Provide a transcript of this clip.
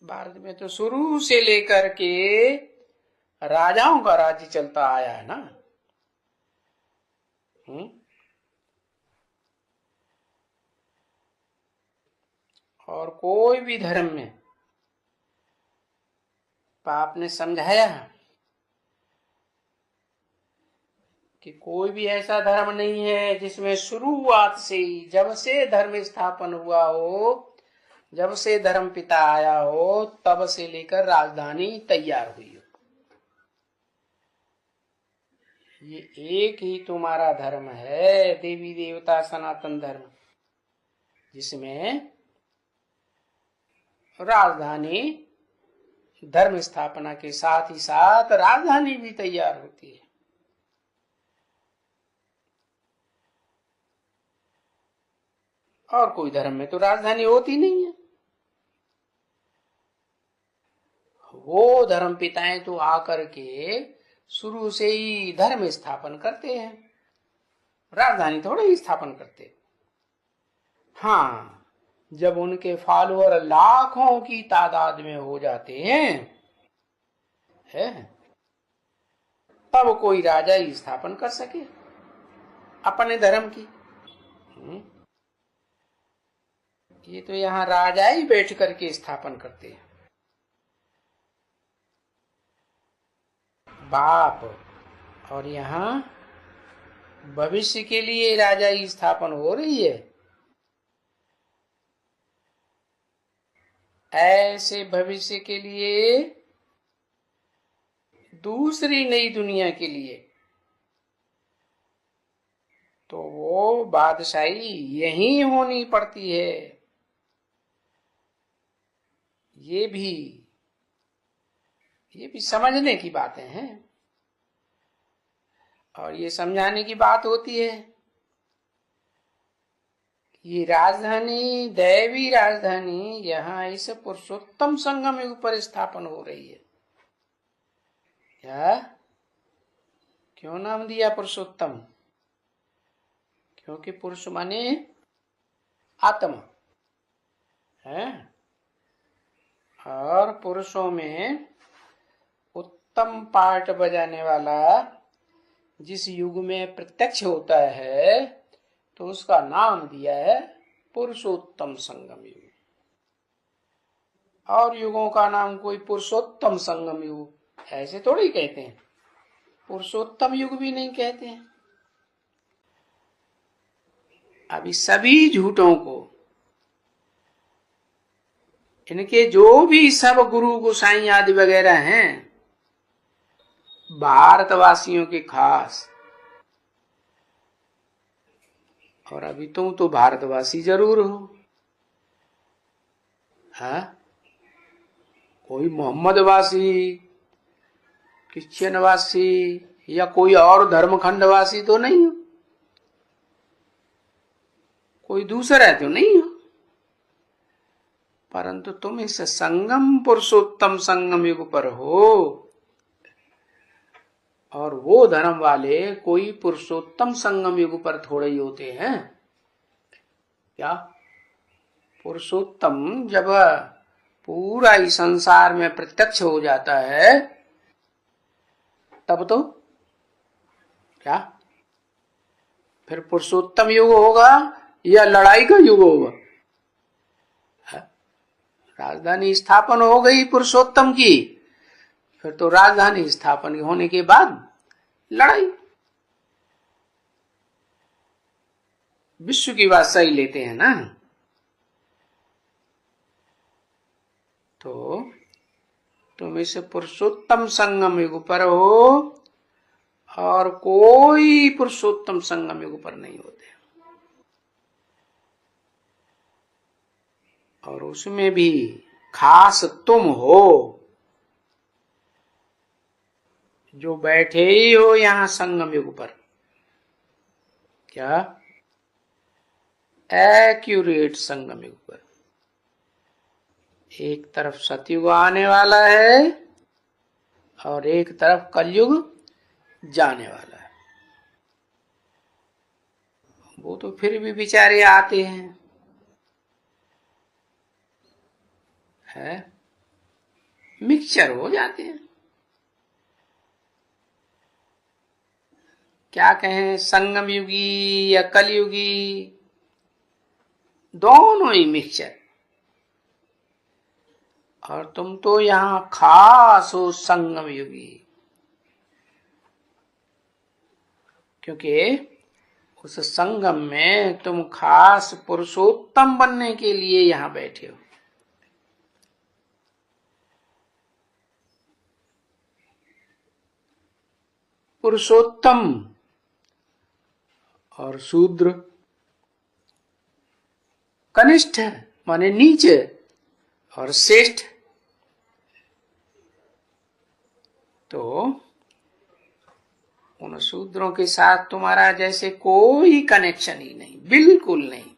भारत में तो शुरू से लेकर के राजाओं का राज्य चलता आया है ना। और कोई भी धर्म में आपने समझाया कि कोई भी ऐसा धर्म नहीं है जिसमें शुरुआत से ही, जब से धर्म स्थापन हुआ हो, जब से धर्म पिता आया हो, तब से लेकर राजधानी तैयार हुई हो। ये एक ही तुम्हारा धर्म है, देवी देवता सनातन धर्म, जिसमें राजधानी धर्म स्थापना के साथ ही साथ राजधानी भी तैयार होती है। और कोई धर्म में तो राजधानी होती नहीं है। वो धर्म पिताएं तो आकर के शुरू से ही धर्म स्थापन करते हैं, राजधानी थोड़े ही स्थापन करते। हाँ, जब उनके फॉलोअर लाखों की तादाद में हो जाते हैं है, तब कोई राजा ही स्थापन कर सके अपने धर्म की। ये तो यहाँ राजा ही बैठ करके स्थापन करते हैं। बाप, और यहाँ भविष्य के लिए राजा ही स्थापन हो रही है। ऐसे भविष्य के लिए, दूसरी नई दुनिया के लिए, तो वो बादशाही यही होनी पड़ती है। ये भी समझने की बातें हैं और ये समझाने की बात होती है। ये राजधानी, दैवी राजधानी, यहाँ इस पुरुषोत्तम संगम युग पर स्थापन हो रही है। क्या क्यों नाम दिया पुरुषोत्तम? क्योंकि पुरुष माने आत्मा है, और पुरुषों में उत्तम पाठ बजाने वाला जिस युग में प्रत्यक्ष होता है, तो उसका नाम दिया है पुरुषोत्तम संगम युग। और युगों का नाम कोई पुरुषोत्तम संगम युग ऐसे थोड़ी कहते हैं, पुरुषोत्तम युग भी नहीं कहते हैं। अभी सभी झूठों को, इनके जो भी सब गुरु गोसाई आदि वगैरह हैं, भारतवासियों के खास, और अभी तुम तो भारतवासी जरूर हो, हाँ? कोई मोहम्मदवासी, क्रिश्चियनवासी या कोई और धर्मखंडवासी तो नहीं हो, कोई दूसरा तो नहीं हो, परंतु तुम इस संगम पुरुषोत्तम संगम युग पर हो। और वो धर्म वाले कोई पुरुषोत्तम संगम युग पर थोड़े ही होते हैं क्या? पुरुषोत्तम जब पूरा ही संसार में प्रत्यक्ष हो जाता है, तब तो क्या फिर पुरुषोत्तम युग होगा या लड़ाई का युग होगा? राजधानी स्थापन हो गई पुरुषोत्तम की, फिर तो राजधानी स्थापन होने के बाद लड़ाई। विश्व की बात सही लेते हैं ना। तो तुम इस पुरुषोत्तम संगम युग पर हो और कोई पुरुषोत्तम संगम युग पर नहीं होते, और उसमें भी खास तुम हो जो बैठे ही हो यहाँ संगम युग पर। क्या? एक्यूरेट संगम युग पर। एक तरफ सतयुग आने वाला है और एक तरफ कलयुग जाने वाला है। वो तो फिर भी बेचारे आते हैं, है? मिक्सचर हो जाते हैं। क्या कहें, संगम युगी या कलयुगी, दोनों ही मिक्सचर। और तुम तो यहां खास हो संगम युगी, क्योंकि उस संगम में तुम खास पुरुषोत्तम बनने के लिए यहां बैठे हो। पुरुषोत्तम और शूद्र, कनिष्ठ माने नीचे और श्रेष्ठ। तो उन शूद्रों के साथ तुम्हारा जैसे कोई कनेक्शन ही नहीं, बिल्कुल नहीं।